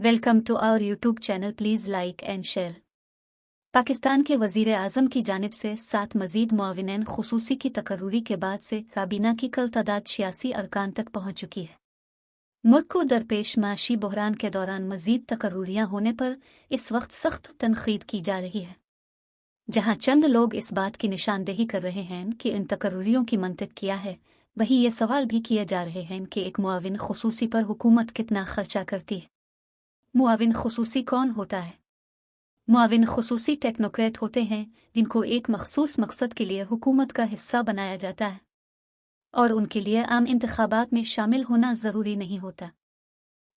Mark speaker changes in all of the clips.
Speaker 1: Welcome to our YouTube channel. Please like and share. Pakistan के वज़ीर आज़म की जानिब से 7 मज़ीद मुआविनीन ख़ुसूसी की तकर्रुरी के बाद से काबीना की कल तादाद 86 अरकान तक पहुँच चुकी है। मुल्क को दरपेश माशी बहरान के दौरान मज़ीद तकर्रुरियाँ होने पर इस वक्त सख्त तनक़ीद की जा रही है। जहाँ चंद लोग इस बात की निशानदेही कर रहे हैं कि इन तकर्रुरियों की मंतिक़ क्या है, वहीं ये सवाल भी किए जा रहे हैं कि एक मुआविन ख़ुसूसी पर हुकूमत कितना खर्चा करती है। मुआविन ख़ुसूसी कौन होता है? मुआविन ख़ुसूसी टेक्नोक्रेट होते हैं जिनको एक मखसूस मकसद के लिए हुकूमत का हिस्सा बनाया जाता है और उनके लिए आम इंतखाबात में शामिल होना ज़रूरी नहीं होता।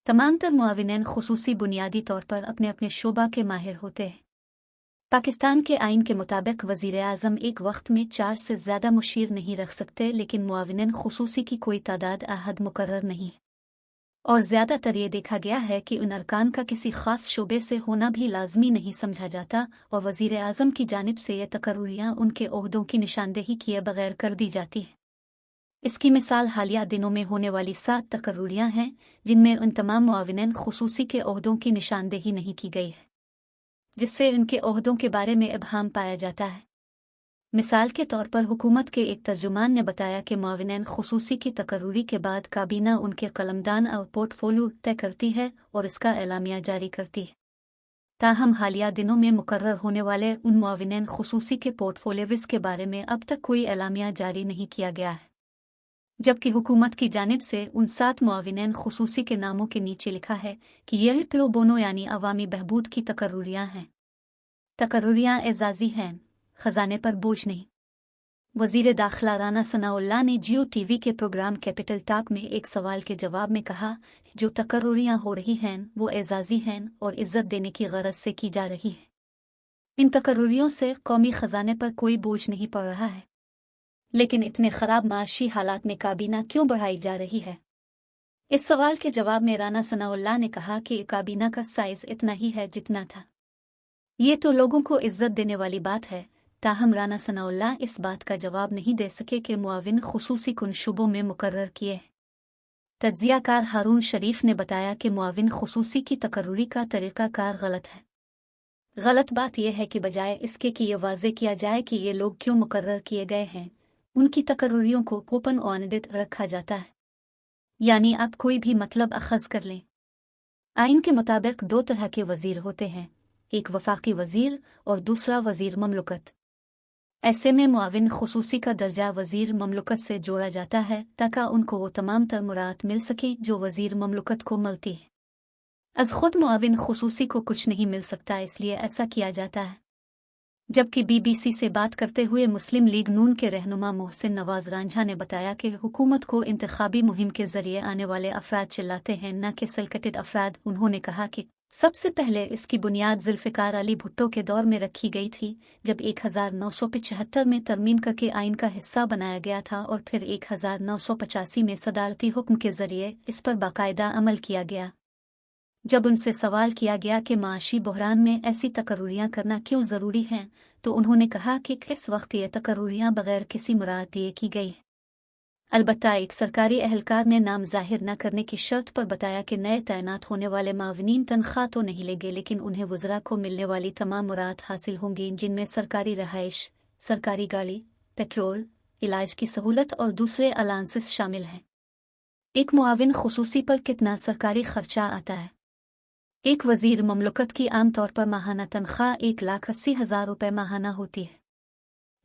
Speaker 1: तमाम तर मुआविनीन ख़ुसूसी बुनियादी तौर पर अपने अपने शोबा के माहिर होते हैं। पाकिस्तान के आइन के मुताबिक वज़ीर आज़म एक वक्त में 4 से ज़्यादा मुशीर नहीं रख सकते, लेकिन मुआविनीन ख़ुसूसी की कोई तादाद आहद मुकर्रर नहीं और ज़्यादातर ये देखा गया है कि उन अरकान का किसी ख़ास शोबे से होना भी लाजमी नहीं समझा जाता और वज़ीर आज़म की जानिब से ये तकर्रुरियाँ उनके ओहदों की निशानदेही किए बगैर कर दी जाती है। इसकी मिसाल हालिया दिनों में होने वाली 7 तकर्रुरियाँ हैं जिनमें उन तमाम मुआविनीन ख़ुसूसी के ओहदों की निशानदेही नहीं की गई है, जिससे उनके ओहदों के बारे में इबहाम पाया जाता है। मिसाल के तौर पर हुकूमत के एक तर्जुमान ने बताया कि मुआविनीन ख़ुसूसी की तकर्रुरी के बाद काबीना उनके कलमदान और पोर्टफोलियो तय करती है और इसका एलामिया जारी करती है। ताहम हालिया दिनों में मुकर्रर होने वाले उन मुआविनीन ख़ुसूसी के पोर्टफोलियोज़ के बारे में अब तक कोई एलामिया जारी नहीं किया गया है, जबकि हुकूमत की जानिब से उन 7 मुआविनीन ख़ुसूसी के नामों के नीचे लिखा है कि ये प्रो बोनो यानी अवामी बहबूद की तकर्रुरियाँ हैं। तकर्रुरियाँ एजाज़ी हैं, खजाने पर बोझ नहीं। वज़ीर दाखिला राना सनाउल्लाह ने जियो टीवी के प्रोग्राम कैपिटल टॉक में एक सवाल के जवाब में कहा, जो तकर्रुरियाँ हो रही हैं वो एजाज़ी हैं और इज़्ज़त देने की गरज से की जा रही है। इन तकर्रुरियों से कौमी खजाने पर कोई बोझ नहीं पड़ रहा है, लेकिन इतने ख़राब माशी हालात में काबीना क्यों बढ़ाई जा रही है? इस सवाल के जवाब में राना सनाउल्लाह ने कहा कि काबीना का साइज़ इतना ही है जितना था। ये तो लोगों को इज़्ज़त देने वाली बात है। ताहम राना सनाउल्लाह इस बात का जवाब नहीं दे सके कि मुआविन ख़ुसूसी कुन शुबों में मुकर्रर किए। तज्ज़ियाकार हारून शरीफ ने बताया कि मुआविन ख़ुसूसी की तकर्रुरी का तरीक़ाकार गलत है। गलत बात यह है कि बजाय इसके कि यह वाज़े किया जाए कि ये लोग क्यों मुकर्रर किए गए हैं, उनकी तकर्रुरियों को ओपन ऑडिट रखा जाता है, यानी आप कोई भी मतलब अखज़ कर लें। आइन के मुताबिक 2 तरह के वज़ीर होते हैं, एक वफाकी वज़ीर और दूसरा वज़ीर ममलुकत। ऐसे में मुआविन ख़ुसूसी का दर्जा वज़ीर ममलुकत से जोड़ा जाता है ताकि उनको वो तमाम तर मुराद मिल सकें जो वज़ीर ममलुकत को मिलती है। अज़ ख़ुद मुआविन ख़ुसूसी को कुछ नहीं मिल सकता, इसलिए ऐसा किया जाता है। जबकि BBC से बात करते हुए मुस्लिम लीग नून के रहनुमा मोहसिन नवाज़ रांझा ने बताया कि हुकूमत को इंतखाबी मुहिम के ज़रिए आने वाले अफराद चिल्लाते हैं, न कि सेलेक्टेड अफराद। उन्होंने कहा कि सबसे पहले इसकी बुनियाद ज़ुल्फ़िकार अली भुट्टो के दौर में रखी गई थी, जब 1975 में तरमीम करके आइन का हिस्सा बनाया गया था और फिर 1985 में सदारती हुक्म के ज़रिए इस पर बाकायदा अमल किया गया। जब उनसे सवाल किया गया कि माशी बहरान में ऐसी तकर्रुरियाँ करना क्यों ज़रूरी हैं, तो उन्होंने कहा कि इस वक्त ये तकर्रुरियाँ बग़ैर किसी मुराद दिए की गई। अलबत्ता एक सरकारी एहलकार ने नाम ज़ाहिर न करने की शर्त पर बताया कि नए तैनात होने वाले मावनीन तनख्वाह तो नहीं लेंगे, लेकिन उन्हें वज़रा को मिलने वाली तमाम मुराद हासिल होंगी, जिनमें सरकारी रहाइश, सरकारी गाड़ी, पेट्रोल, इलाज की सहूलत और दूसरे अलाउंसेस शामिल हैं। एक मुआविन ख़ुसूसी पर कितना सरकारी खर्चा आता है? एक वज़ीर ममलुकत की आम तौर पर माहाना तनख्वाह 1,80,000 रुपये माहाना होती है,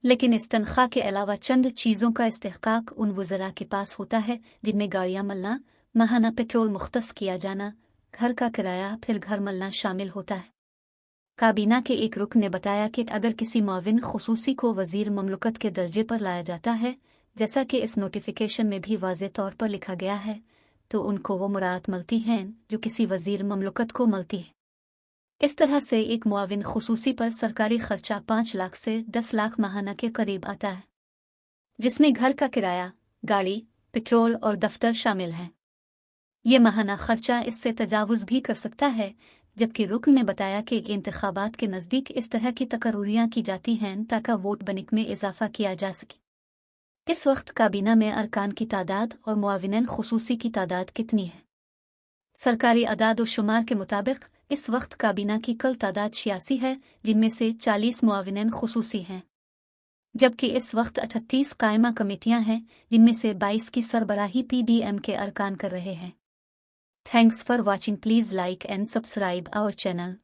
Speaker 1: लेकिन इस तनख्वाह के अलावा चंद चीज़ों का इस्तेहकाक उन वज़रा के पास होता है जिनमें गाड़ियाँ मलना, माहाना पेट्रोल मुख्तस किया जाना, घर का किराया, फिर घर मलना शामिल होता है। काबीना के एक रुकन ने बताया कि अगर किसी मुआविन ख़ुसूसी को वज़ीर ममलुकत के दर्जे पर लाया जाता है, जैसा कि इस नोटिफिकेशन में भी वाज़े तौर पर लिखा गया है, तो उनको वो मुराद मिलती हैं जो किसी वज़ीर ममलुकत को मिलती है। इस तरह से एक मुआविन ख़ुसूसी पर सरकारी खर्चा 5 लाख से 10 लाख माहाना के करीब आता है, जिसमें घर का किराया, गाड़ी, पेट्रोल और दफ्तर शामिल हैं। ये माहाना खर्चा इससे तजावुज़ भी कर सकता है, जबकि रुकन ने बताया कि इंतखाबात के नज़दीक इस तरह की तकर्रुरियाँ की जाती हैं ताकि वोट बैंक में इजाफा किया जा सके। इस वक्त काबीना में अरकान की तादाद और मुआविनीन ख़ुसूसी की तादाद कितनी है? सरकारी अदाद शुमार के मुताबिक इस वक्त काबीना की कल तादाद 86 है, जिनमें से 40 मुआविन खुसूसी हैं, जबकि इस वक्त 38 कायमा कमेटियां हैं, जिनमें से 22 की सरबराही PDM के अरकान कर रहे हैं। Thanks for watching. Please like and subscribe our channel.